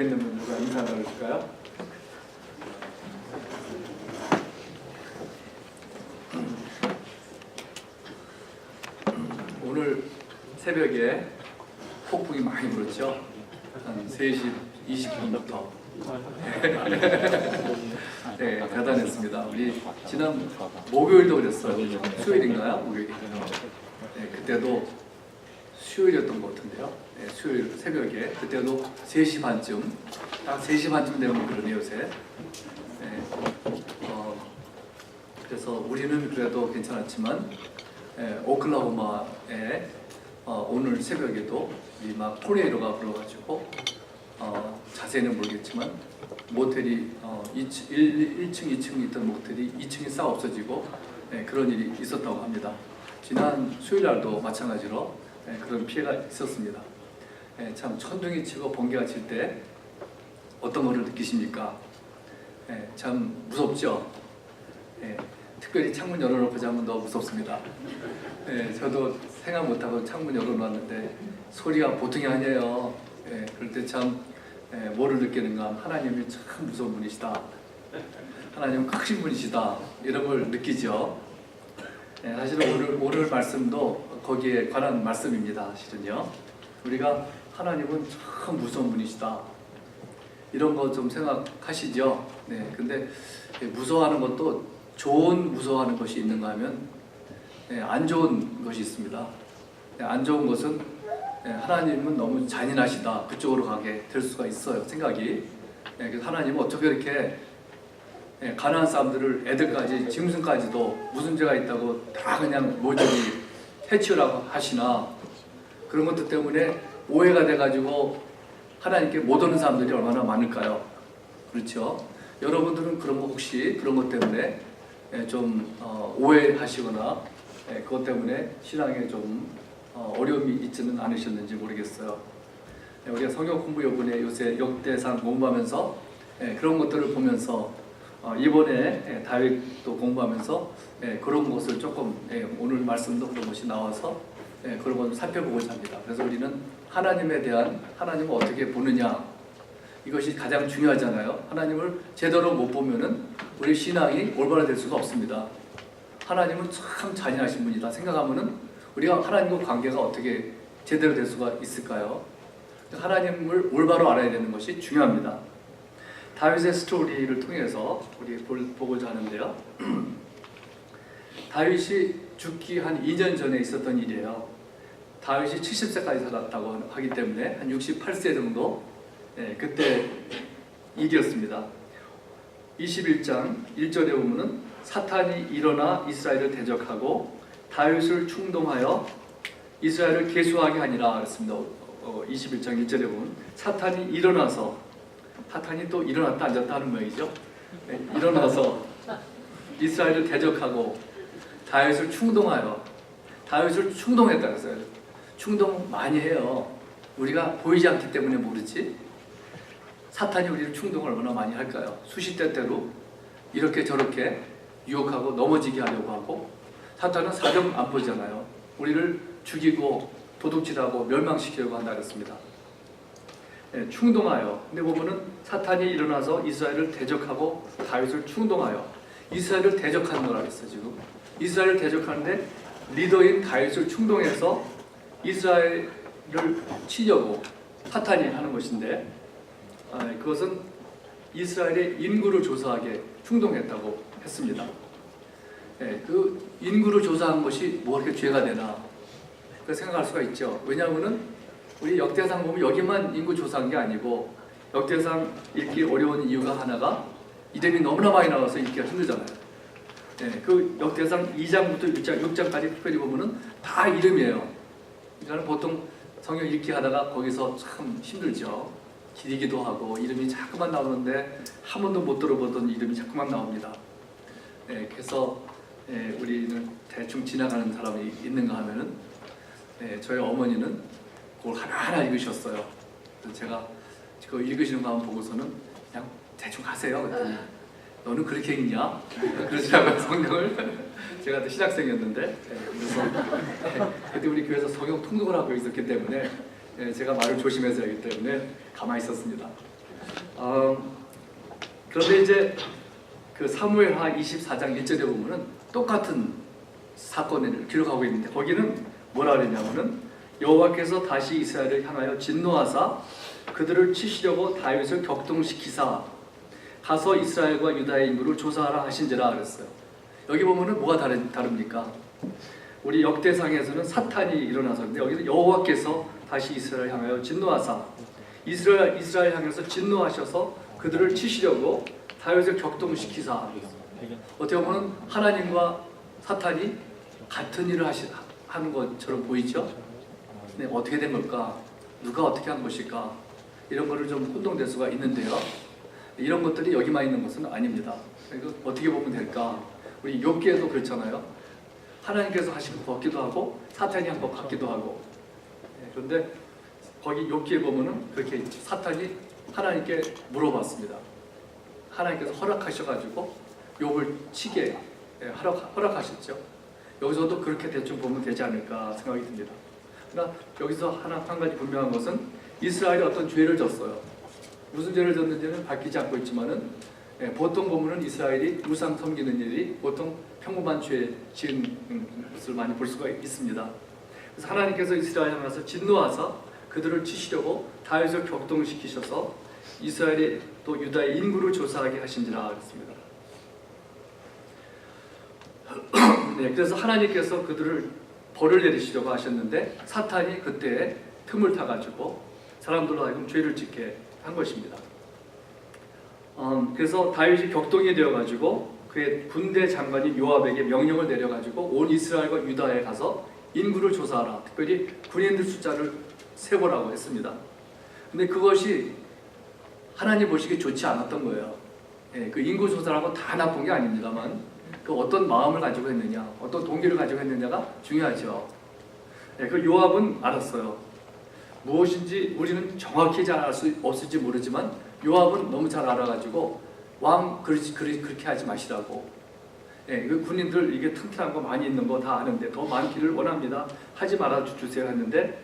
옆에 있는 분 누가 인사 나눠줄까요? 오늘 새벽에 폭풍이 많이 불었죠. 한 3시 20분부터 네, 대단했습니다. 우리 지난 목요일도 그랬어요. 수요일인가요? 목요일. 네, 그때도 수요일이었던 것 같은데요. 네, 수요일 새벽에 그때도 3시 반쯤, 딱 3시 반쯤 되면 그러네요, 요새. 네, 그래서 우리는 그래도 괜찮았지만 오클라호마에 오늘 새벽에도 막 토네이도가 불어가지고 자세히는 모르겠지만 모텔이 1층, 2층 있던 모텔이 2층이 싹 없어지고 그런 일이 있었다고 합니다. 지난 수요일 날도 마찬가지로 그런 피해가 있었습니다. 참 천둥이 치고 번개가 칠 때 어떤 것을 느끼십니까? 참 무섭죠? 특별히 창문 열어놓고 자면 더 무섭습니다. 저도 생각 못하고 창문 열어놨는데 소리가 보통이 아니에요. 그럴 때 참 뭐를 느끼는가? 하나님이 참 무서운 분이시다. 하나님은 크신 분이시다. 이런 걸 느끼죠. 사실은 오늘 말씀도 거기에 관한 말씀입니다. 사실은요. 우리가 하나님은 참 무서운 분이시다. 이런 거 좀 생각하시죠. 근데 무서워하는 것도 좋은 무서워하는 것이 있는가 하면 안 좋은 것이 있습니다. 안 좋은 것은 하나님은 너무 잔인하시다. 그쪽으로 가게 될 수가 있어요. 생각이. 그래서 하나님은 어떻게 이렇게 가난한 사람들을 애들까지 짐승까지도 무슨 죄가 있다고 다 그냥 모조리 해치우라고 하시나. 그런 것들 때문에 오해가 돼가지고 하나님께 못 오는 사람들이 얼마나 많을까요? 그렇죠? 여러분들은 그런 거 혹시 그런 것 때문에 좀 오해하시거나 그것 때문에 신앙에 좀 어려움이 있지는 않으셨는지 모르겠어요. 우리가 성경 공부 요번에 요새 역대상 공부하면서 그런 것들을 보면서 이번에 다윗도 공부하면서 그런 것을 조금 오늘 말씀도 그런 것이 나와서 그런 것을 살펴보고자 합니다. 그래서 우리는 하나님에 대한 하나님을 어떻게 보느냐 이것이 가장 중요하잖아요. 하나님을 제대로 못 보면은 우리 신앙이 올바로 될 수가 없습니다. 하나님은 참 잔인하신 분이다 생각하면은 우리가 하나님과 관계가 어떻게 제대로 될 수가 있을까요? 하나님을 올바로 알아야 되는 것이 중요합니다. 다윗의 스토리를 통해서 우리 보고자 하는데요. 다윗이 죽기 한 2년 전에 있었던 일이에요. 다윗이 70세까지 살았다고 하기 때문에 한 68세 정도 그때 일이었습니다. 21장 1절에 보면은 사탄이 일어나 이스라엘을 대적하고 다윗을 충동하여 이스라엘을 계수하게 하니라 그랬습니다. 21장 1절에 보면 사탄이 일어나서 사탄이 또 일어났다 앉았다 하는 모양이죠. 일어나서 이스라엘을 대적하고 다윗을 충동하여 다윗을 충동했다 그랬어요. 충동 많이 해요. 우리가 보이지 않기 때문에 모르지 사탄이 우리를 충동을 얼마나 많이 할까요? 수시때때로 이렇게 저렇게 유혹하고 넘어지게 하려고 하고 사탄은 사정 안 보잖아요. 우리를 죽이고 도둑질하고 멸망시키려고 한다 그랬습니다. 충동하여. 근데 보면은 사탄이 일어나서 이스라엘을 대적하고 다윗을 충동하여 이스라엘을 대적하는 거라 그랬어요. 지금 이스라엘을 대적하는데 리더인 다윗을 충동해서 이스라엘을 치려고 사탄이 하는 것인데 그것은 이스라엘의 인구를 조사하게 충동했다고 했습니다. 그 인구를 조사한 것이 뭐 이렇게 죄가 되나 그 생각할 수가 있죠. 왜냐하면은 우리 역대상 보면 여기만 인구 조사한 게 아니고 역대상 읽기 어려운 이유가 하나가 이름이 너무나 많이 나와서 읽기가 힘들잖아요. 그 역대상 2장부터 6장까지 특별히 보면은 다 이름이에요. 그러니까 보통 성경 읽기 하다가 거기서 참 힘들죠. 길이기도 하고 이름이 자꾸만 나오는데 한 번도 못 들어보던 이름이 자꾸만 나옵니다. 그래서 우리는 대충 지나가는 사람이 있는가 하면은 저희 어머니는 그걸 하나하나 읽으셨어요. 그래서 제가 그 읽으시는 거 한번 보고서는 그냥 대충 하세요. 그랬더니 너는 그렇게 읽냐? 그러시라고요. 성경을. 제가 그때 신학생이었는데 그래서 그때 우리 교회에서 성경 통독을 하고 있었기 때문에 제가 말을 조심해서 하기 때문에 가만히 있었습니다. 그런데 이제 그 사무엘하 24장 1절에 보면은 똑같은 사건을 기록하고 있는데 거기는 뭐라 그랬냐면은 여호와께서 다시 이스라엘을 향하여 진노하사 그들을 치시려고 다윗을 격동시키사 가서 이스라엘과 유다의 인구를 조사하라 하신지라 그랬어요. 여기 보면은 뭐가 다릅니까? 우리 역대상에서는 사탄이 일어나서인데 여기는 여호와께서 다시 이스라엘 향하여 진노하사 이스라엘 향해서 진노하셔서 그들을 치시려고 다윗을 격동시키사. 어떻게 보면 하나님과 사탄이 같은 일을 하는 것처럼 보이죠? 네, 어떻게 된 걸까? 누가 어떻게 한 것일까? 이런 거를 좀 혼동될 수가 있는데요. 이런 것들이 여기만 있는 것은 아닙니다. 이거 어떻게 보면 될까? 우리 욥기에도 그렇잖아요. 하나님께서 하신 것 같기도 하고 사탄이 한 것 같기도 하고. 그런데 거기 욥기에 보면은 그렇게 사탄이 하나님께 물어봤습니다. 하나님께서 허락하셔가지고 욥을 치게 허락하셨죠. 여기서도 그렇게 대충 보면 되지 않을까 생각이 듭니다. 그러나 여기서 한 가지 분명한 것은 이스라엘이 어떤 죄를 졌어요. 무슨 죄를 졌는지는 밝히지 않고 있지만은 보통 보면은 이스라엘이 우상 섬기는 일이 보통 평범한 죄 지은 것을 많이 볼 수가 있습니다. 그래서 하나님께서 이스라엘 향해서 진노하사 그들을 치시려고 다윗을 격동시키셔서 이스라엘의 또 유다의 인구를 조사하게 하신지라 그랬습니다. 네, 그래서 하나님께서 그들을 벌을 내리시려고 하셨는데 사탄이 그때 틈을 타가지고 사람들로 하여금 죄를 짓게 한 것입니다. 그래서 다윗이 격동이 되어가지고 그의 군대 장관인 요압에게 명령을 내려가지고 온 이스라엘과 유다에 가서 인구를 조사하라. 특별히 군인들 숫자를 세보라고 했습니다. 근데 그것이 하나님 보시기에 좋지 않았던 거예요. 그 인구 조사라고 다 나쁜 게 아닙니다만 그 어떤 마음을 가지고 했느냐, 어떤 동기를 가지고 했느냐가 중요하죠. 그 요압은 알았어요. 무엇인지 우리는 정확히 잘 알 수 없을지 모르지만 요압은 너무 잘 알아가지고 왕 그렇게 하지 마시라고. 그 군인들 이게 튼튼한 거 많이 있는 거 다 아는데 더 많기를 원합니다. 하지 말아 주세요 했는데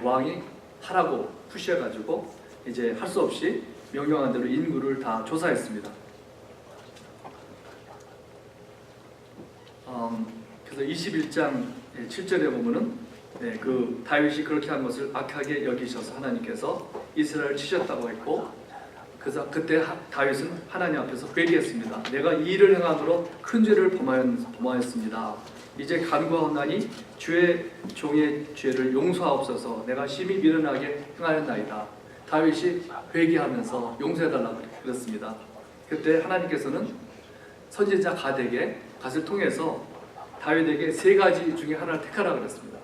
왕이 하라고 푸시해가지고 이제 할 수 없이 명령한 대로 인구를 다 조사했습니다. 그래서 21장 7절에 보면은 그 다윗이 그렇게 한 것을 악하게 여기셔서 하나님께서 이스라엘을 치셨다고 했고, 그래서 그때 다윗은 하나님 앞에서 회개했습니다. 내가 이 일을 행함으로 큰 죄를 범하였습니다. 이제 간구하오나니 주의 종의 죄를 용서하옵소서. 내가 심히 미련하게 행하였나이다. 다윗이 회개하면서 용서해달라고 그랬습니다. 그때 하나님께서는 선지자 갓을 통해서 다윗에게 세 가지 중에 하나를 택하라 그랬습니다.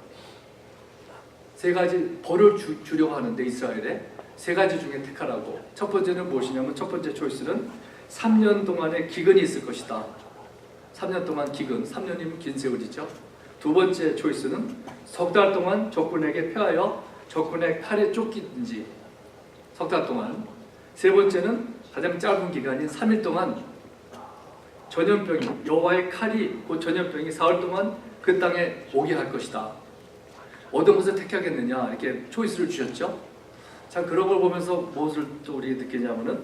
세 가지 벌을 주려고 하는데 이스라엘에 세 가지 중에 택하라고. 첫 번째는 무엇이냐면 첫 번째 초이스는 3년 동안의 기근이 있을 것이다. 3년 동안 기근, 3년이면 긴 세월이죠. 두 번째 초이스는 석 달 동안 적군에게 패하여 적군의 칼에 쫓기든지 석 달 동안. 세 번째는 가장 짧은 기간인 3일 동안 전염병이 여호와의 칼이 곧 전염병이 사흘 동안 그 땅에 오게 할 것이다. 어떤 것을 택하겠느냐 이렇게 초이스를 주셨죠. 자, 그런 걸 보면서 무엇을 또 우리 느끼냐면은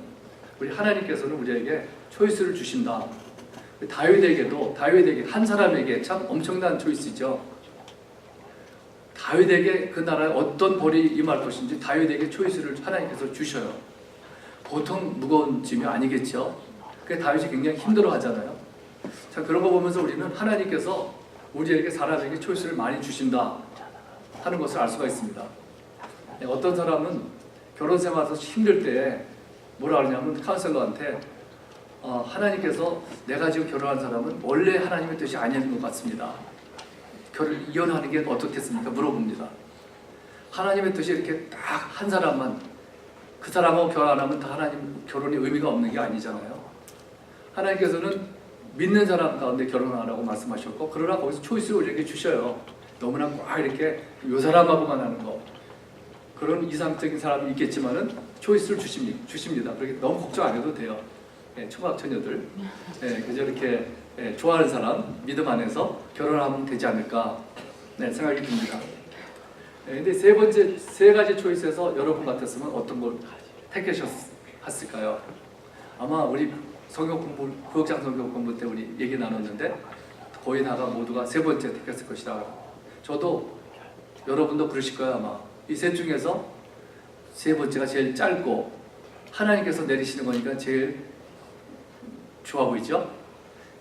우리 하나님께서는 우리에게 초이스를 주신다. 다윗에게 한 사람에게 참 엄청난 초이스죠. 다윗에게 그 나라에 어떤 벌이 임할 것인지 다윗에게 초이스를 하나님께서 주셔요. 보통 무거운 짐이 아니겠죠. 그래서 다윗이 굉장히 힘들어하잖아요. 자, 그런 거 보면서 우리는 하나님께서 우리에게 사람에게 초이스를 많이 주신다 하는 것을 알 수가 있습니다. 어떤 사람은 결혼 생활에서 힘들 때 뭐라 그러냐면 카운셀러한테 하나님께서 내가 지금 결혼한 사람은 원래 하나님의 뜻이 아닌 것 같습니다. 이혼하는 게 어떻겠습니까? 물어봅니다. 하나님의 뜻이 이렇게 딱 한 사람만 그 사람하고 결혼 안 하면 다 하나님 결혼이 의미가 없는 게 아니잖아요. 하나님께서는 믿는 사람 가운데 결혼하라고 말씀하셨고 그러나 거기서 초이스를 우리에게 주셔요. 너무나 꽉 이렇게 요 사람하고만 하는 거 그런 이상적인 사람이 있겠지만은 초이스를 주십니다. 그렇게 너무 걱정 안 해도 돼요. 초등학 처녀들 그저 이렇게 좋아하는 사람 믿음 안에서 결혼하면 되지 않을까 생각이 듭니다. 근데 세 가지 초이스에서 여러분 같았으면 어떤 걸 했을까요? 아마 우리 성경 공부, 구역장 성경 공부 때 우리 얘기 나눴는데 거의 다가 모두가 세 번째 택했을 것이다. 저도 여러분도 그러실 거예요. 아마 이 셋 중에서 세 번째가 제일 짧고 하나님께서 내리시는 거니까 제일 좋아 보이죠?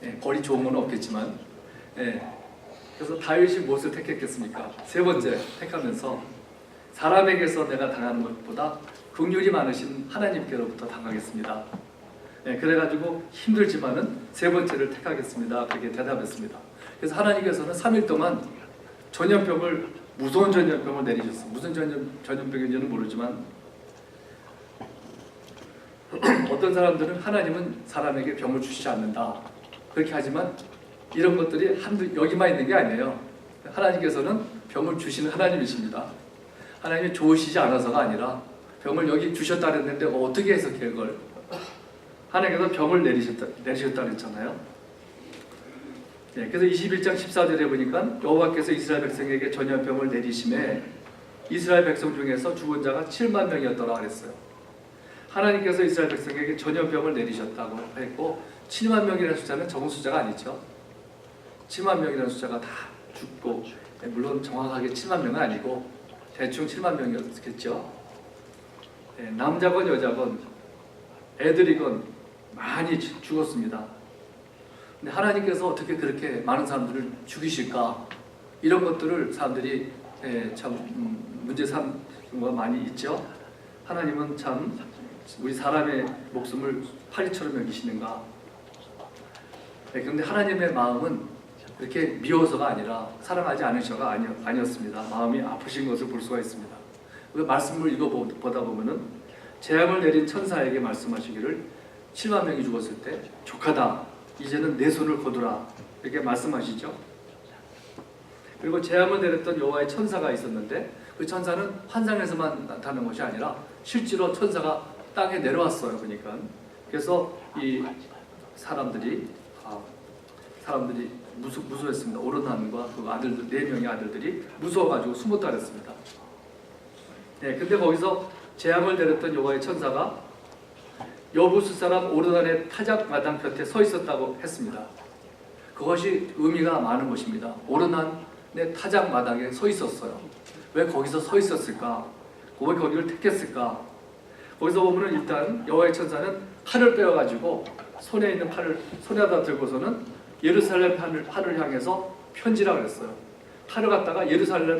예, 거리 좋은 건 없겠지만, 예, 그래서 다윗이 무엇을 택했겠습니까? 세 번째 택하면서 사람에게서 내가 당하는 것보다 긍휼이 많으신 하나님께로부터 당하겠습니다. 예, 그래가지고 힘들지만은 세 번째를 택하겠습니다. 그렇게 대답했습니다. 그래서 하나님께서는 3일 동안 전염병을, 무서운 전염병을 내리셨어요. 무슨 전염병인지는 모르지만 어떤 사람들은 하나님은 사람에게 병을 주시지 않는다 그렇게 하지만 이런 것들이 여기만 있는 게 아니에요. 하나님께서는 병을 주시는 하나님이십니다. 하나님이 좋으시지 않아서가 아니라 병을 여기 주셨다 그랬는데 어떻게 해석해 그걸? 하나님께서 병을 내리셨다 그랬잖아요. 네, 그래서 21장 14절에 보니까 여호와께서 이스라엘 백성에게 전염병을 내리심에 이스라엘 백성 중에서 죽은 자가 7만 명이었더라 그랬어요. 하나님께서 이스라엘 백성에게 전염병을 내리셨다고 했고 7만 명이라는 숫자는 적은 숫자가 아니죠. 7만 명이라는 숫자가 다 죽고, 물론 정확하게 7만 명은 아니고 대충 7만 명이었겠죠. 네, 남자건 여자건 애들이건 많이 죽었습니다. 근데 하나님께서 어떻게 그렇게 많은 사람들을 죽이실까? 이런 것들을 사람들이 참 문제 삼는 경우가 많이 있죠. 하나님은 참 우리 사람의 목숨을 파리처럼 여기시는가? 그런데 하나님의 마음은 그렇게 미워서가 아니라 사랑하지 않으셔가 아니었습니다. 마음이 아프신 것을 볼 수가 있습니다. 그 말씀을 읽어보다 보면은 재앙을 내린 천사에게 말씀하시기를 7만 명이 죽었을 때 족하다. 이제는 내 손을 거두라. 이렇게 말씀하시죠. 그리고 재앙을 내렸던 여호와의 천사가 있었는데 그 천사는 환상에서만 나타나는 것이 아니라 실제로 천사가 땅에 내려왔어요. 그러니까 그래서 이 사람들이 무서워했습니다. 오르난과 그 아들들 4명의 아들들이 무서워가지고 숨었다 그랬습니다. 네, 근데 거기서 재앙을 내렸던 여호와의 천사가 여부스 사람 오르난의 타작 마당 곁에 서 있었다고 했습니다. 그것이 의미가 많은 것입니다. 오르난의 타작 마당에 서 있었어요. 왜 거기서 서 있었을까? 왜 거기를 택했을까? 거기서 보면 일단 여호와의 천사는 칼을 빼어가지고 손에 있는 팔을 손에다 들고서는 예루살렘 하늘 향해서 편지라 그랬어요. 칼을 갖다가 예루살렘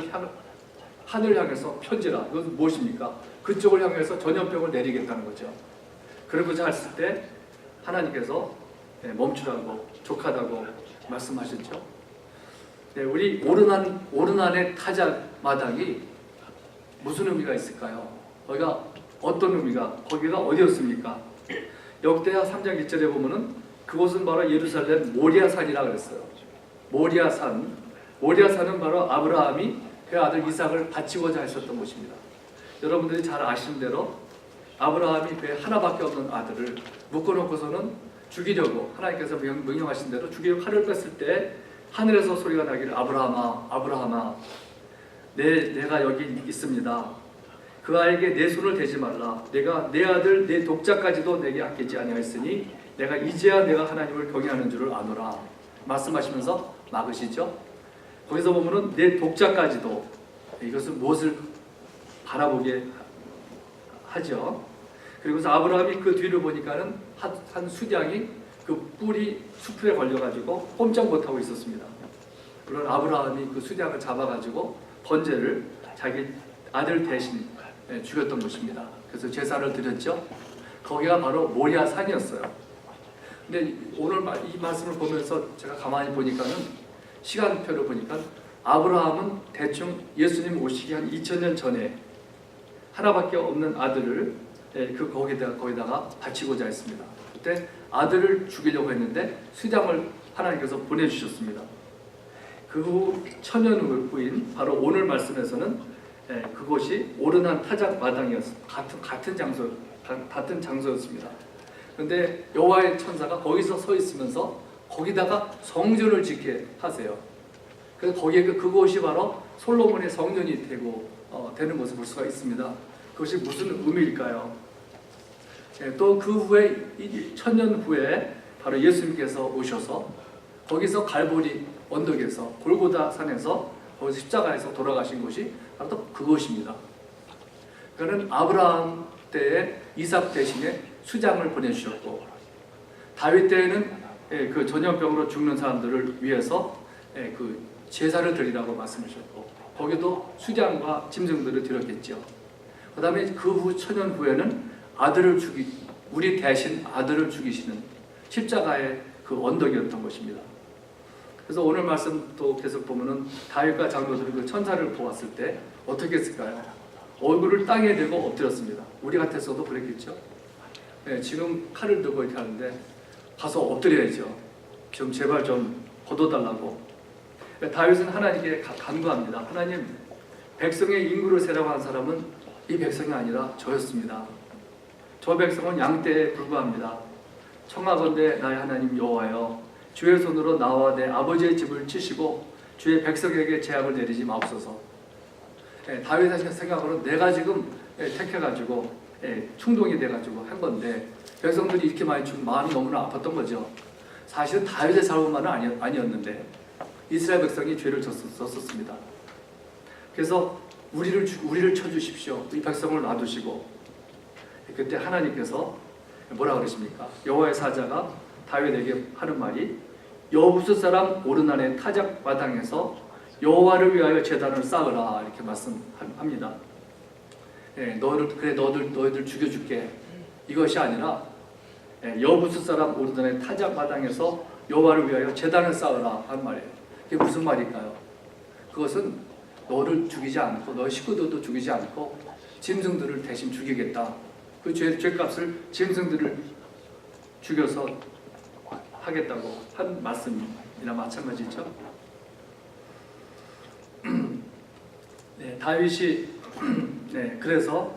하늘 향해서 편지라. 이것은 무엇입니까? 그쪽을 향해서 전염병을 내리겠다는 거죠. 그러고자 했을 때 하나님께서 멈추라고 족하다고 말씀하셨죠. 네, 우리 오르난의 타작 마당이 무슨 의미가 있을까요? 거기가 어떤 의미가, 거기가 어디였습니까? 역대하 3장 1절에 보면은 그곳은 바로 예루살렘 모리아산이라고 그랬어요. 모리아산은 바로 아브라함이 그 아들 이삭을 바치고자 했었던 곳입니다. 여러분들이 잘 아시는 대로 아브라함이 그 하나밖에 없는 아들을 묶어놓고서는 죽이려고 하나님께서 명령하신 대로 죽이려고 칼을 뺐을 때 하늘에서 소리가 나기를 아브라함아 아브라함아 내가 여기 있습니다. 그 아이에게 내 손을 대지 말라. 내가 내 아들 내 독자까지도 내게 아끼지 아니하였으니 내가 이제야 내가 하나님을 경외하는 줄을 아노라. 말씀하시면서 막으시죠. 거기서 보면은 내 독자까지도, 이것은 무엇을 바라보게 하죠. 그리고서 아브라함이 그 뒤를 보니까는 한 수량이 그 뿔이 수풀에 걸려가지고 꼼짝 못하고 있었습니다. 물론 아브라함이 그 수량을 잡아가지고 번제를 자기 아들 대신 죽였던 것입니다. 그래서 제사를 드렸죠. 거기가 바로 모리아 산이었어요. 근데 오늘 이 말씀을 보면서 제가 가만히 보니까는 시간표를 보니까 아브라함은 대충 예수님 오시기 한 2000년 전에 하나밖에 없는 아들을 거기다가 바치고자 했습니다. 그때 아들을 죽이려고 했는데 수장을 하나님께서 보내주셨습니다. 그 후 천년 후인 바로 오늘 말씀에서는 그곳이 오르난 타작 마당이었습니다. 같은 장소였습니다. 그런데 여호와의 천사가 거기서 서 있으면서 거기다가 성전을 짓게 하세요. 그래서 그곳이 바로 솔로몬의 성전이 되는 것을 볼 수가 있습니다. 그것이 무슨 의미일까요? 또 그 후에 1000년 후에 바로 예수님께서 오셔서 거기서 갈보리 언덕에서 골고다 산에서 거기서 십자가에서 돌아가신 곳이 바로 또 그곳입니다. 그는 아브라함 때에 이삭 대신에 수장을 보내주셨고, 다윗 때에는 그 전염병으로 죽는 사람들을 위해서 그 제사를 드리라고 말씀하셨고, 거기도 수장과 짐승들을 드렸겠죠. 그 다음에 그 후 1000년 후에는 우리 대신 아들을 죽이시는 십자가의 그 언덕이었던 것입니다. 그래서 오늘 말씀 또 계속 보면은 다윗과 장로들이 그 천사를 보았을 때 어떻게 했을까요? 얼굴을 땅에 대고 엎드렸습니다. 우리 같았어도 그랬겠죠. 지금 칼을 들고 이렇게 하는데 가서 엎드려야죠. 좀 제발 좀 걷어달라고. 다윗은 하나님께 간구합니다. 하나님, 백성의 인구를 세라고 한 사람은 이 백성이 아니라 저였습니다. 저 백성은 양떼에 불과합니다. 청하건대 나의 하나님 여호와여, 주의 손으로 나와 내 아버지의 집을 치시고 주의 백성에게 재앙을 내리지 마옵소서. 다윗의 생각으로 내가 지금 택해가지고 충동이 돼가지고 한 건데 백성들이 이렇게 많이 죽으면 마음이 너무나 아팠던 거죠. 사실은 다윗의 잘못만은 아니었는데 이스라엘 백성이 죄를 졌었습니다. 그래서 우리를 쳐주십시오. 이 백성을 놔두시고, 그때 하나님께서 뭐라 그러십니까? 여호와의 사자가 다윗에게 하는 말이, 여부스 사람 오르난의 타작 마당에서 여호와를 위하여 제단을 쌓으라, 이렇게 말씀합니다. 너희들 죽여줄게. 이것이 아니라 여부스 사람 오르난의 타작 마당에서 여호와를 위하여 제단을 쌓으라 하는 말이에요. 그게 무슨 말일까요? 그것은 너를 죽이지 않고 너의 식구들도 죽이지 않고 짐승들을 대신 죽이겠다. 그 죄값을 짐승들을 죽여서 하겠다고 한 말씀이나 마찬가지죠. 다윗이 그래서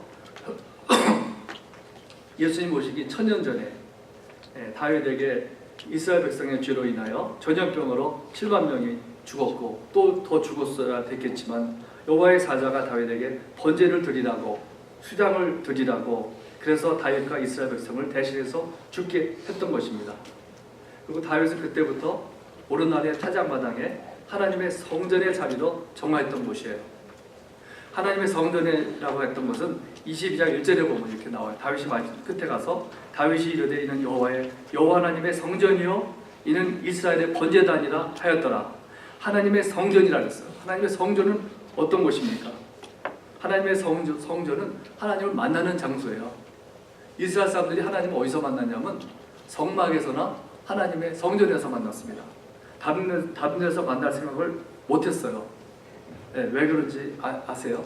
예수님 오시기 1000년 전에 다윗에게 이스라엘 백성의 죄로 인하여 전염병으로 7만 명이 죽었고 또 더 죽었어야 됐겠지만 여호와의 사자가 다윗에게 번제를 드리라고, 수장을 드리라고, 그래서 다윗과 이스라엘 백성을 대신해서 죽게 했던 것입니다. 그리고 다윗은 그때부터 오르날의 타작마당에 하나님의 성전의 자리로 정하였던 곳이에요. 하나님의 성전이라고 했던 것은 22장 1절에 보면 이렇게 나와요. 다윗이 끝에 가서 다윗이 이르되 이는 여호와 하나님의 성전이요 이는 이스라엘의 번제단이라 하였더라. 하나님의 성전이라 했어요. 하나님의 성전은 어떤 곳입니까? 하나님의 성전은 하나님을 만나는 장소예요. 이스라엘 사람들이 하나님을 어디서 만났냐면 성막에서나 하나님의 성전에서 만났습니다. 다른 데서 만날 생각을 못했어요. 왜 그런지 아세요?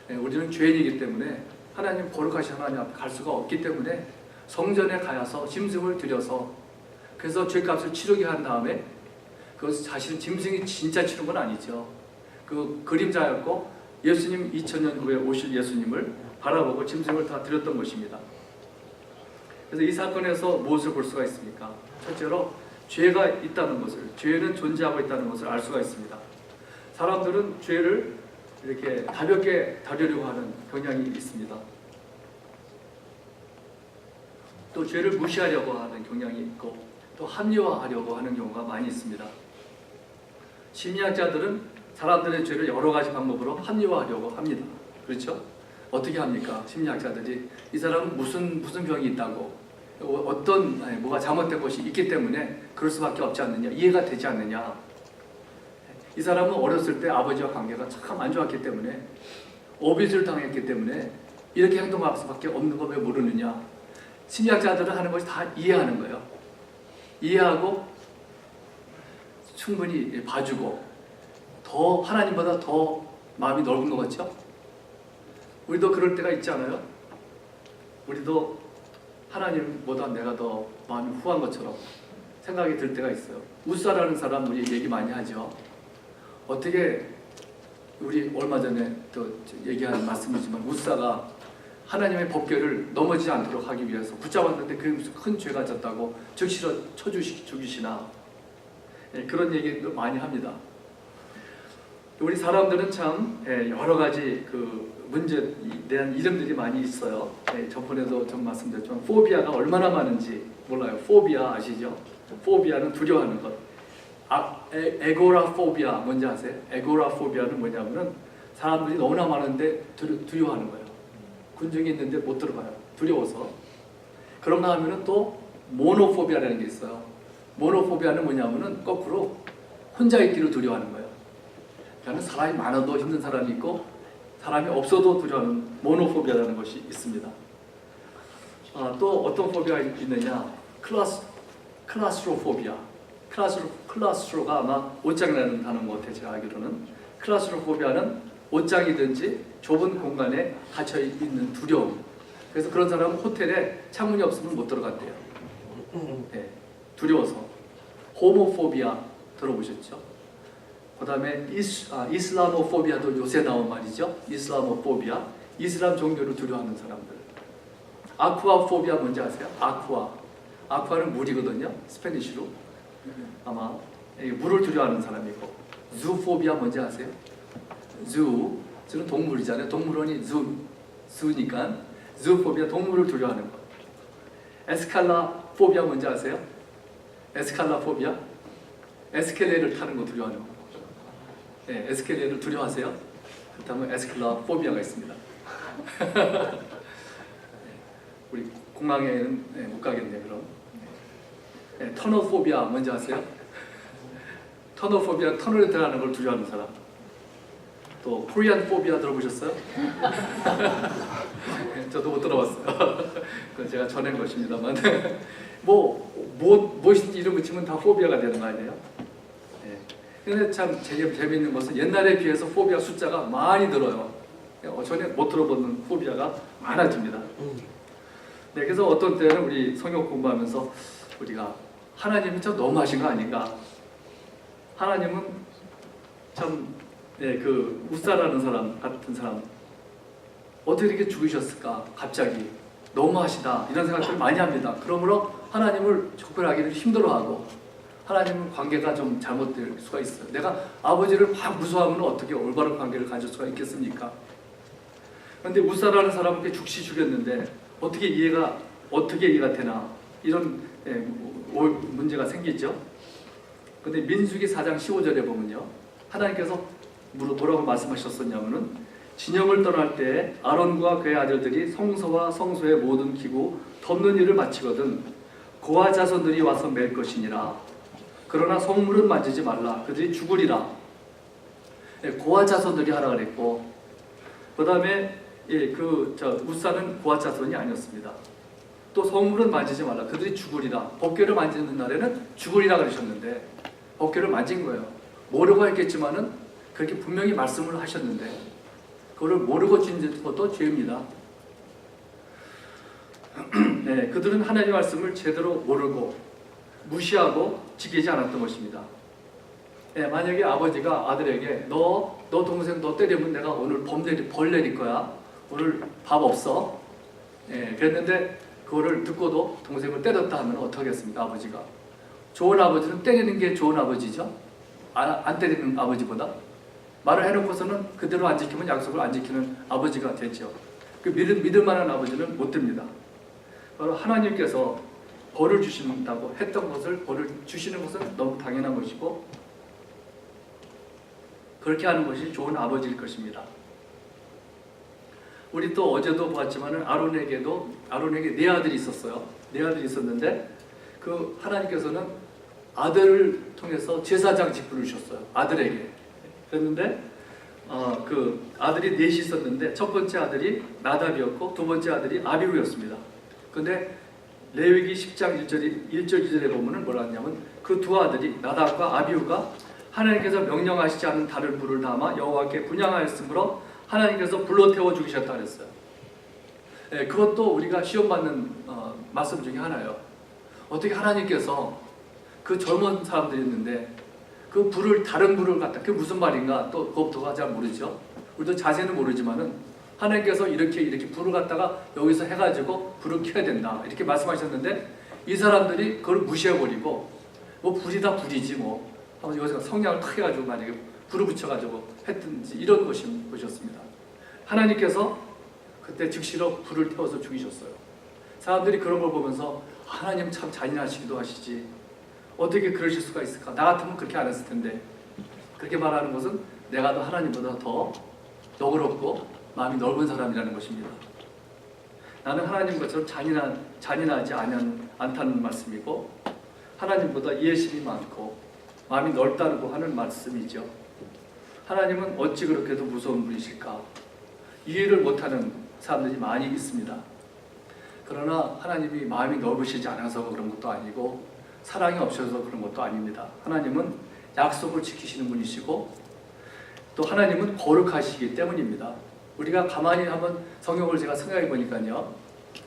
우리는 죄인이기 때문에 하나님 거룩하신 하나님 앞에 갈 수가 없기 때문에 성전에 가서 짐승을 들여서, 그래서 죄값을 치르게 한 다음에, 그것은 사실은 짐승이 진짜 치른 건 아니죠. 그 그림자였고 예수님 2000년 후에 오실 예수님을 바라보고 짐승을 다 드렸던 것입니다. 그래서 이 사건에서 무엇을 볼 수가 있습니까? 첫째로 죄가 있다는 것을, 죄는 존재하고 있다는 것을 알 수가 있습니다. 사람들은 죄를 이렇게 가볍게 다루려고 하는 경향이 있습니다. 또 죄를 무시하려고 하는 경향이 있고 또 합리화하려고 하는 경우가 많이 있습니다. 심리학자들은 사람들의 죄를 여러 가지 방법으로 합리화하려고 합니다. 그렇죠? 어떻게 합니까? 심리학자들이 이 사람은 무슨 병이 있다고, 어떤 뭐가 잘못된 것이 있기 때문에 그럴 수밖에 없지 않느냐, 이해가 되지 않느냐, 이 사람은 어렸을 때 아버지와 관계가 참 안 좋았기 때문에 어비스를 당했기 때문에 이렇게 행동할 수밖에 없는 거 왜 모르느냐. 심리학자들은 하는 것이 다 이해하는 거예요. 이해하고 충분히 봐주고 더 하나님보다 더 마음이 넓은 것 같죠? 우리도 그럴 때가 있지 않아요? 우리도 하나님보다 내가 더 마음이 후한 것처럼 생각이 들 때가 있어요. 우사라는 사람 우리 얘기 많이 하죠. 어떻게 우리 얼마 전에 또 얘기한 말씀이지만 우사가 하나님의 법궤를 넘어지지 않도록 하기 위해서 붙잡았는데 그게 무슨 큰 죄가 졌다고 즉시로 죽이시나, 그런 얘기도 많이 합니다. 우리 사람들은 참 여러 가지 그 문제에 대한 이름들이 많이 있어요. 네, 저번에도 좀 말씀드렸지만 포비아가 얼마나 많은지 몰라요. 포비아 아시죠? 포비아는 두려워하는 것. 에고라포비아 뭔지 아세요? 에고라포비아는 뭐냐면은 사람들이 너무나 많은데 두려워하는 거예요. 군중이 있는데 못 들어가요. 두려워서. 그런가 하면은 또 모노포비아라는 게 있어요. 모노포비아는 뭐냐면은 거꾸로 혼자 있기를 두려워하는 거예요. 그러니까 사람이 많아도 힘든 사람이 있고 사람이 없어도 두려워하는 모노포비아라는 것이 있습니다. 또 어떤 포비아가 있느냐? 클라스트로포비아. 클라스트로가 아마 옷장이라는 단어인 것 같아요. 제가 알기로는. 클라스트로포비아는 옷장이든지 좁은 공간에 갇혀 있는 두려움. 그래서 그런 사람은 호텔에 창문이 없으면 못 들어간대요. 네, 두려워서. 호모포비아 들어보셨죠? 그 다음에 이슬라모포비아도 요새 나온 말이죠. 이슬라모포비아. 이슬람 종교를 두려워하는 사람들. 아쿠아포비아 뭔지 아세요? 아쿠아는 물이거든요. 스페니쉬로. 아마 물을 두려워하는 사람이고. 주포비아 뭔지 아세요? 주는 동물이잖아요. 동물원이 주니까 주포비아 동물을 두려워하는 것. 에스칼라포비아 뭔지 아세요? 에스칼라포비아? 에스컬레이터를 타는 거 두려워하는 거. 네, 에스컬레이터를 두려워하세요? 그렇다면 에스칼라포비아가 있습니다. 우리 공항에는 못 가겠네요. 그럼. 네, 터널포비아 뭔지 아세요? 터널포비아 터널에 들어가는 걸 두려워하는 사람. 또 코리안 포비아 들어보셨어요? 저도 못 들어봤어요. 그건 제가 전한 것입니다만 무엇인지 이름 붙이면 다 포비아가 되는 거 아니에요? 네. 근데 참 재미있는 것은 옛날에 비해서 포비아 숫자가 많이 늘어요. 전에 못 들어보는 포비아가 많아집니다. 네, 그래서 어떤 때는 우리 성경 공부하면서 우리가 하나님은 참 너무하신 거 아닌가? 하나님은 참 그 우사라는 사람 같은 사람 어떻게 이렇게 죽으셨을까? 갑자기 너무하시다 이런 생각들을 많이 합니다. 그러므로 하나님을 척벌하기를 힘들어하고 하나님은 관계가 좀 잘못될 수가 있어요. 내가 아버지를 막 무서워하면 어떻게 올바른 관계를 가질 수가 있겠습니까? 그런데 우사라는 사람은 이렇게 죽였는데 어떻게 이해가 되나 이런 문제가 생기죠. 근데 민수기 4장 15절에 보면요, 하나님께서 뭐라고 말씀하셨었냐면은 진영을 떠날 때 아론과 그의 아들들이 성소와 성소의 모든 기구 덮는 일을 마치거든 고아 자손들이 와서 맬 것이니라. 그러나 성물은 만지지 말라. 그들이 죽으리라. 고아 자손들이 하라 그랬고, 그 다음에 우사는 고아 자손이 아니었습니다. 또 성물은 만지지 말라. 그들이 죽으리라. 법궤를 만지는 날에는 죽으리라 그러셨는데 법궤를 만진 거예요. 모르고 했겠지만은 그렇게 분명히 말씀을 하셨는데 그거를 모르고 지은 것도 죄입니다. 네, 그들은 하나님의 말씀을 제대로 모르고 무시하고 지키지 않았던 것입니다. 네, 만약에 아버지가 아들에게 너 동생 너 때리면 내가 오늘 벌 내릴 거야. 오늘 밥 없어. 네, 그랬는데 그거를 듣고도 동생을 때렸다 하면 어떻게 하겠습니까? 아버지가. 좋은 아버지는 때리는 게 좋은 아버지죠. 안 때리는 아버지보다. 말을 해놓고서는 그대로 안 지키면 약속을 안 지키는 아버지가 되죠. 그 믿을 만한 아버지는 못 됩니다. 바로 하나님께서 벌을 주신다고 했던 것을 벌을 주시는 것은 너무 당연한 것이고 그렇게 하는 것이 좋은 아버지일 것입니다. 우리 또 어제도 보았지만은 아론에게 4아들이 있었어요. 4아들이 있었는데 그 하나님께서는 아들을 통해서 제사장 직분을 주셨어요. 아들에게. 그랬는데 그 아들이 4이 있었는데 첫 번째 아들이 나답이었고 두 번째 아들이 아비후였습니다. 근데 레위기 10장 1절 2절에 보면은 뭐라 하냐면 그 두 아들이 나답과 아비후가 하나님께서 명령하시지 않은 다른 불을 담아 여호와께 분향하였으므로 하나님께서 불로 태워 죽이셨다 그랬어요. 네, 그것도 우리가 시험받는 말씀 중에 하나예요. 어떻게 하나님께서 그 젊은 사람들이 있는데 그 불을 다른 불을 갖다 그게 무슨 말인가 또 그것부터가 잘 모르죠. 우리도 자세는 모르지만은 하나님께서 이렇게 불을 갖다가 여기서 해가지고 불을 켜야 된다 이렇게 말씀하셨는데 이 사람들이 그걸 무시해버리고 뭐 불이 다 불이지 뭐 하면서 여기서 성냥을 탁 해가지고 만약에 불을 붙여가지고 했든지 이런 것이었습니다. 하나님께서 그때 즉시로 불을 태워서 죽이셨어요. 사람들이 그런 걸 보면서 하나님 참 잔인하시기도 하시지, 어떻게 그러실 수가 있을까? 나 같으면 그렇게 안 했을 텐데. 그렇게 말하는 것은 내가 더 하나님보다 더 너그럽고 마음이 넓은 사람이라는 것입니다. 나는 하나님 것처럼 잔인하지 않다는 말씀이고, 하나님보다 이해심이 많고 마음이 넓다고 하는 말씀이죠. 하나님은 어찌 그렇게도 무서운 분이실까? 이해를 못하는 사람들이 많이 있습니다. 그러나 하나님이 마음이 넓으시지 않아서 그런 것도 아니고 사랑이 없어서 그런 것도 아닙니다. 하나님은 약속을 지키시는 분이시고 또 하나님은 거룩하시기 때문입니다. 우리가 가만히 한번 성경을 제가 생각해 보니까요,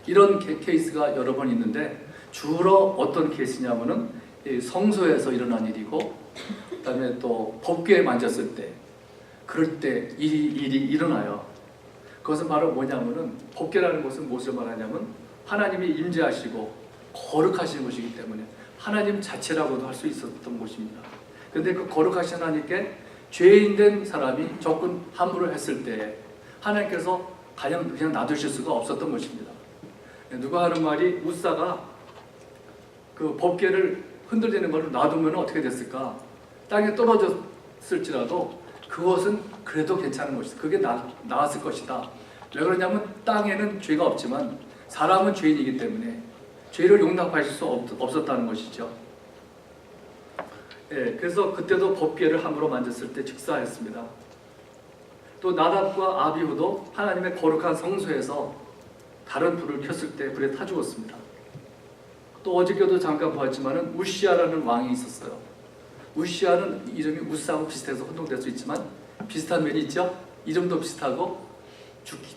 이런 케이스가 여러 번 있는데 주로 어떤 케이스냐면은 성소에서 일어난 일이고, 그다음에 또 법궤에 만졌을 때, 그럴 때 일이 일어나요. 그것은 바로 뭐냐면은, 법궤라는 것은 무엇을 말하냐면 하나님이 임재하시고 거룩하신 것이기 때문에 하나님 자체라고도 할 수 있었던 것입니다. 그런데 그 거룩하신 하나님께 죄인된 사람이 접근 함부로 했을 때 하나님께서 그냥 놔두실 수가 없었던 것입니다. 누가 하는 말이, 우사가 그 법궤를 흔들리는 것을 놔두면 어떻게 됐을까? 땅에 떨어졌을지라도 그것은 그래도 괜찮은 것이다. 그게 나았을 것이다. 왜 그러냐면 땅에는 죄가 없지만 사람은 죄인이기 때문에 죄를 용납하실 수 없었다는 것이죠. 예, 그래서 그때도 법궤를 함부로 만졌을 때 즉사했습니다. 또 나답과 아비후도 하나님의 거룩한 성소에서 다른 불을 켰을 때 불에 타 죽었습니다. 또 어저께도 잠깐 보았지만은 우시아라는 왕이 있었어요. 우시아는 이름이 우사하고 비슷해서 혼동될 수 있지만 비슷한 면이 있죠. 이름도 비슷하고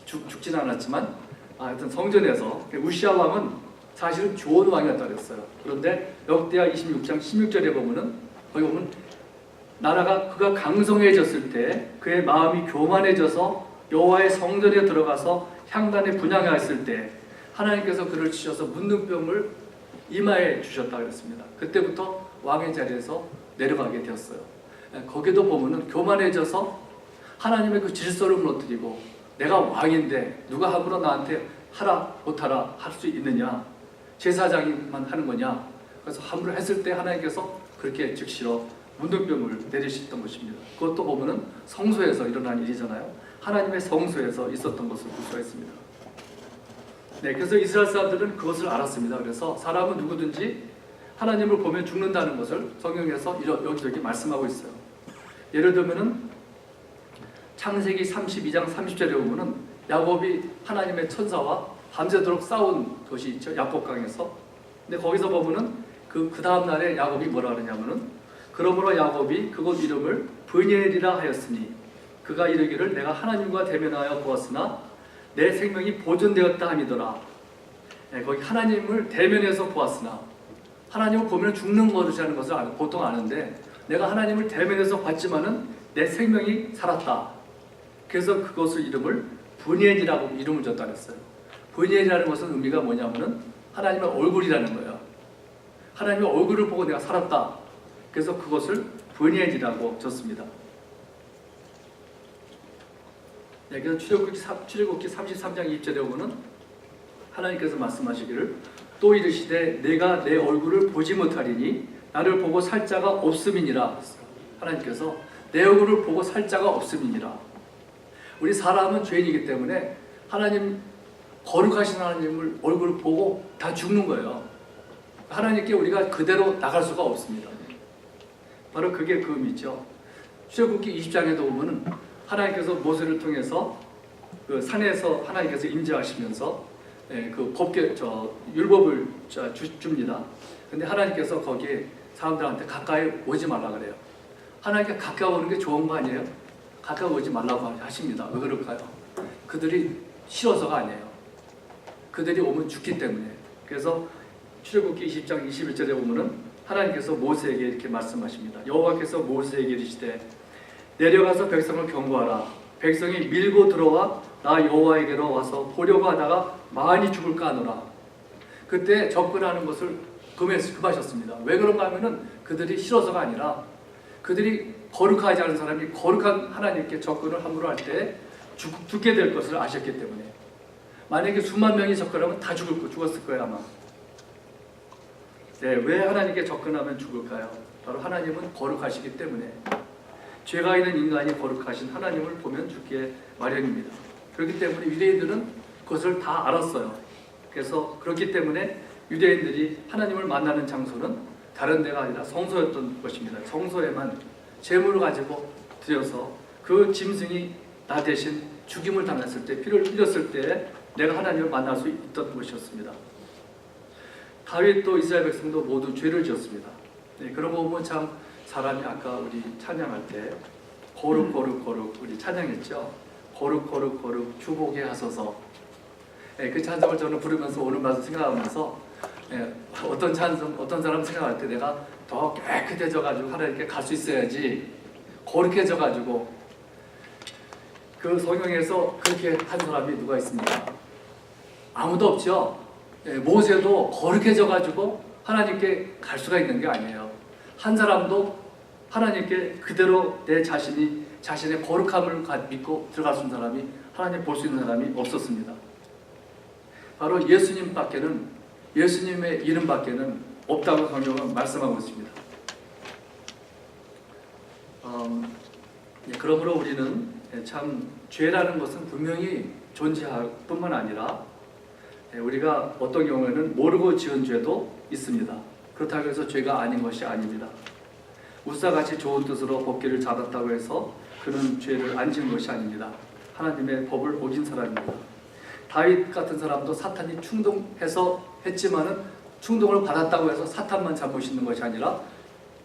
죽진 않았지만 하여튼 성전에서 우시아 왕은 사실은 좋은 왕이었다 그랬어요. 그런데 역대하 26장 16절에 보면은, 거기 보면 그가 강성해졌을 때 그의 마음이 교만해져서 여호와의 성전에 들어가서 향단에 분향하였을 때 하나님께서 그를 치셔서 문둥병을 이마에 주셨다 그랬습니다. 그때부터 왕의 자리에서 내려가게 되었어요. 거기도 보면은 교만해져서 하나님의 그 질서를 무너뜨리고, 내가 왕인데 누가 함부로 나한테 하라 못하라 할 수 있느냐, 제사장이만 하는 거냐. 그래서 함부로 했을 때 하나님께서 그렇게 즉시로 문둥병을 내리셨던 것입니다. 그것도 보면은 성소에서 일어난 일이잖아요. 하나님의 성소에서 있었던 것을 볼 수가 있습니다. 네, 그래서 이스라엘 사람들은 그것을 알았습니다. 그래서 사람은 누구든지 하나님을 보면 죽는다는 것을 성경에서 여기저기 말씀하고 있어요. 예를 들면은 창세기 32장 30절에 보면은 야곱이 하나님의 천사와 밤새도록 싸운 것이 있죠. 야곱강에서. 근데 거기서 보면은 그 다음 날에 야곱이 뭐라 그러냐면은, 그러므로 야곱이 그곳 이름을 브니엘이라 하였으니 그가 이르기를 내가 하나님과 대면하여 보았으나 내 생명이 보존되었다 함이더라. 거기 하나님을 대면해서 보았으나, 하나님을 보면 죽는 것이라는 것을 보통 아는데, 내가 하나님을 대면해서 봤지만은 내 생명이 살았다. 그래서 그것을 이름을 브니엘이라고 이름을 줬다 그랬어요. 브니엘이라는 것은 의미가 뭐냐면은 하나님의 얼굴이라는 거예요. 하나님의 얼굴을 보고 내가 살았다. 그래서 그것을 브니엘이라고 줬습니다. 네, 그래서 출애굽기 33장 2절에 보면은 하나님께서 말씀하시기를, 또 이르시되 내가 내 얼굴을 보지 못하리니 나를 보고 살 자가 없음이니라. 하나님께서 내 얼굴을 보고 살 자가 없음이니라. 우리 사람은 죄인이기 때문에 하나님, 거룩하신 하나님을 얼굴을 보고 다 죽는 거예요. 하나님께 우리가 그대로 나갈 수가 없습니다. 바로 그게 그 의미죠. 출애굽기 20장에도 보면은 하나님께서 모세를 통해서 그 산에서 하나님께서 임재하시면서 그 법궤 율법을 줍니다. 근데 하나님께서 거기에 사람들한테 가까이 오지 말라 그래요. 하나님께 가까이 오는 게 좋은 거 아니에요? 가까이 오지 말라고 하십니다. 왜 그럴까요? 그들이 싫어서가 아니에요. 그들이 오면 죽기 때문에. 그래서 출애굽기 20장 21절에 보면은 하나님께서 모세에게 이렇게 말씀하십니다. 여호와께서 모세에게 이르시되 내려가서 백성을 경고하라. 백성이 밀고 들어와 나 여호와에게로 와서 보려고 하다가 많이 죽을까 하노라. 그때 접근하는 것을 금하셨습니다. 왜 그런가 하면은 그들이 싫어서가 아니라, 그들이 거룩하지 않은 사람이 거룩한 하나님께 접근을 함부로 할 때 죽게 될 것을 아셨기 때문에. 만약에 수만 명이 접근하면 다 죽었을 거예요 아마. 네, 왜 하나님께 접근하면 죽을까요? 바로 하나님은 거룩하시기 때문에. 죄가 있는 인간이 거룩하신 하나님을 보면 죽게 마련입니다. 그렇기 때문에 유대인들은 그것을 다 알았어요. 그래서 그렇기 때문에 유대인들이 하나님을 만나는 장소는 다른 데가 아니라 성소였던 것입니다. 성소에만 제물을 가지고 드려서 그 짐승이 나 대신 죽임을 당했을 때, 피를 흘렸을 때 내가 하나님을 만날 수 있던 것이었습니다. 다윗도 이스라엘 백성도 모두 죄를 지었습니다. 네, 그런 거 보면 참 사람이 아까 우리 찬양할 때 거룩 거룩 거룩 우리 찬양했죠. 거룩 거룩 거룩 주복에 하소서. 네, 그 찬송을 저는 부르면서 오는 맛을 생각하면서 어떤 사람 생각할 때 내가 더 깨끗해져 가지고 하나님께 갈 수 있어야지, 거룩해져 가지고. 그 성경에서 그렇게 한 사람이 누가 있습니까? 아무도 없죠. 모세도 거룩해져 가지고 하나님께 갈 수가 있는 게 아니에요. 한 사람도 하나님께 그대로 내 자신의 거룩함을 믿고 들어갈 수 있는 사람이, 하나님 볼 수 있는 사람이 없었습니다. 바로 예수님의 이름밖에는 없다고 성경은 말씀하고 있습니다. 그러므로 우리는 참 죄라는 것은 분명히 존재할 뿐만 아니라 우리가 어떤 경우에는 모르고 지은 죄도 있습니다. 그렇다고 해서 죄가 아닌 것이 아닙니다. 우사같이 좋은 뜻으로 법궤를 잡았다고 해서 그는 죄를 안 지은 것이 아닙니다. 하나님의 법을 어긴 사람입니다. 다윗 같은 사람도 사탄이 충동해서 했지만은 충동을 받았다고 해서 사탄만 잘못 있는 것이 아니라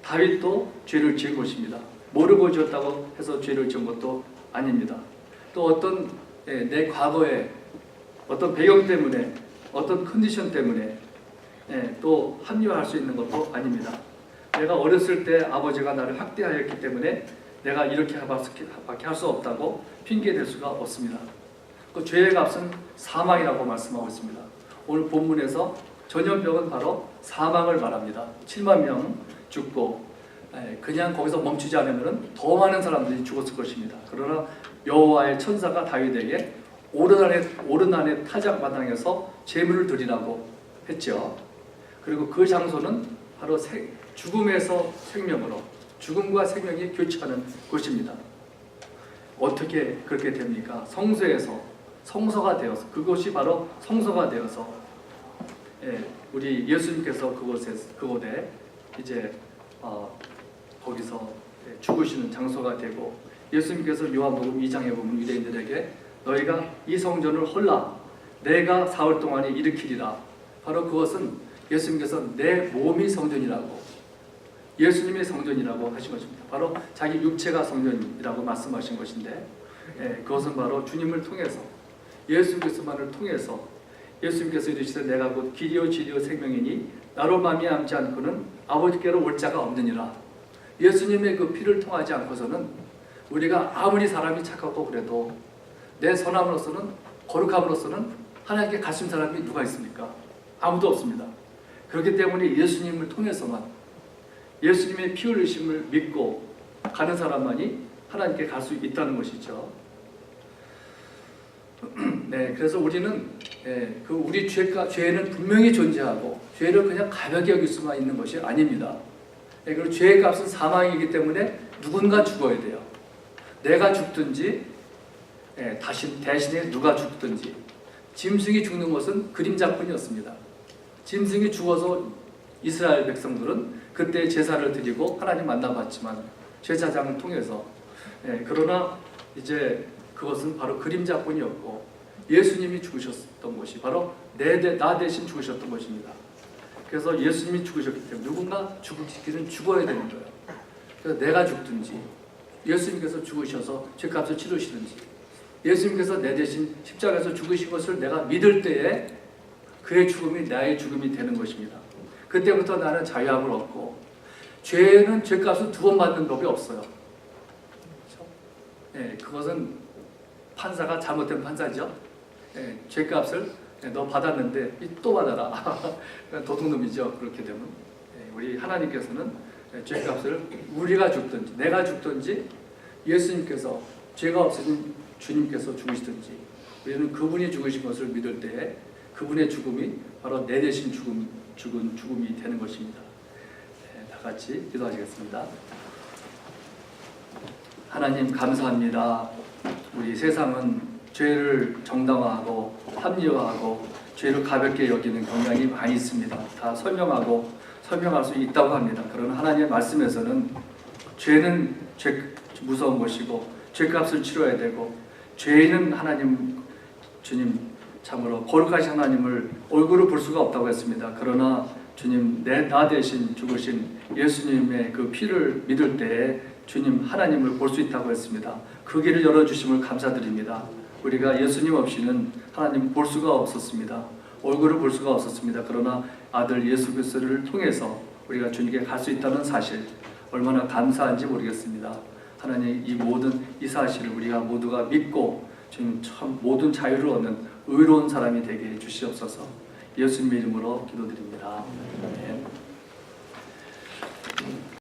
다윗도 죄를 지은 것입니다. 모르고 지었다고 해서 죄를 지은 것도 아닙니다. 또 어떤 내 과거에 어떤 배경 때문에, 어떤 컨디션 때문에 또 합리화할 수 있는 것도 아닙니다. 내가 어렸을 때 아버지가 나를 학대하였기 때문에 내가 이렇게 밖에 할 수 없다고 핑계댈 수가 없습니다. 그 죄의 값은 사망이라고 말씀하고 있습니다. 오늘 본문에서 전염병은 바로 사망을 말합니다. 7만 명 죽고 그냥 거기서 멈추지 않으면 더 많은 사람들이 죽었을 것입니다. 그러나 여호와의 천사가 다윗에게 오르난의 타작마당에서 제물을 드리라고 했죠. 그리고 그 장소는 바로 죽음에서 생명으로, 죽음과 생명이 교차하는 곳입니다. 어떻게 그렇게 됩니까? 성소가 되어서, 그곳이 바로 성소가 되어서 우리 예수님께서 그곳에 이제 거기서 죽으시는 장소가 되고, 예수님께서 요한복음 2장에 보면 유대인들에게 너희가 이 성전을 헐라 내가 사흘 동안에 일으키리라. 바로 그것은 예수님께서 내 몸이 성전이라고, 예수님의 성전이라고 하신 것입니다. 바로 자기 육체가 성전이라고 말씀하신 것인데, 그것은 바로 주님을 통해서, 예수님께서만을 통해서, 예수님께서 이르시되 내가 곧 길이요 진리요 생명이니 나로 말미암지 않고는 아버지께로 올 자가 없느니라. 예수님의 그 피를 통하지 않고서는 우리가 아무리 사람이 착하고 그래도 내 선함으로서는, 거룩함으로서는 하나님께 갈 수 있는 사람이 누가 있습니까? 아무도 없습니다. 그렇기 때문에 예수님을 통해서만, 예수님의 피 흘리심을 믿고 가는 사람만이 하나님께 갈 수 있다는 것이죠. 네, 그래서 우리는 우리 죄는 분명히 존재하고 죄를 그냥 가볍게 여길 수만 있는 것이 아닙니다. 그리고 죄의 값은 사망이기 때문에 누군가 죽어야 돼요. 내가 죽든지 대신에 누가 죽든지. 짐승이 죽는 것은 그림자뿐이었습니다. 짐승이 죽어서 이스라엘 백성들은 그때 제사를 드리고 하나님 만나봤지만 제사장을 통해서, 그러나 이제 그것은 바로 그림자뿐이었고 예수님이 죽으셨던 것이 바로 나 대신 죽으셨던 것입니다. 그래서 예수님이 죽으셨기 때문에 누군가 죽기는 죽어야 되는 거예요. 그래서 내가 죽든지, 예수님께서 죽으셔서 죄값을 치르시든지, 예수님께서 내 대신 십자가에서 죽으신 것을 내가 믿을 때에 그의 죽음이 나의 죽음이 되는 것입니다. 그때부터 나는 자유함을 얻고, 죄는 죄값을 2번 받는 법이 없어요. 그렇죠? 그것은 판사가 잘못된 판사죠. 죄값을 너 받았는데 또 받아라. 도둑놈이죠. 그렇게 되면 우리 하나님께서는 죄값을 우리가 죽든지 내가 죽든지 예수님께서 죄가 없으신 주님께서 죽으시든지 우리는 그분이 죽으신 것을 믿을 때에 그분의 죽음이 바로 내 대신 죽은 죽음이 되는 것입니다. 네, 다 같이 기도하시겠습니다. 하나님 감사합니다. 우리 세상은 죄를 정당화하고 합리화하고 죄를 가볍게 여기는 경향이 많이 있습니다. 다 설명할 수 있다고 합니다. 그러나 하나님의 말씀에서는 죄는 무서운 것이고 죄값을 치러야 되고 죄인은 하나님 주님 참으로 거룩하신 하나님을 얼굴을 볼 수가 없다고 했습니다. 그러나 주님 나 대신 죽으신 예수님의 그 피를 믿을 때에 주님 하나님을 볼 수 있다고 했습니다. 그 길을 열어주심을 감사드립니다. 우리가 예수님 없이는 하나님 볼 수가 없었습니다. 얼굴을 볼 수가 없었습니다. 그러나 아들 예수 그리스도를 통해서 우리가 주님께 갈 수 있다는 사실 얼마나 감사한지 모르겠습니다. 하나님 이 사실을 우리가 모두가 믿고 주님 참 모든 자유를 얻는 의로운 사람이 되게 해주시옵소서. 예수님의 이름으로 기도드립니다.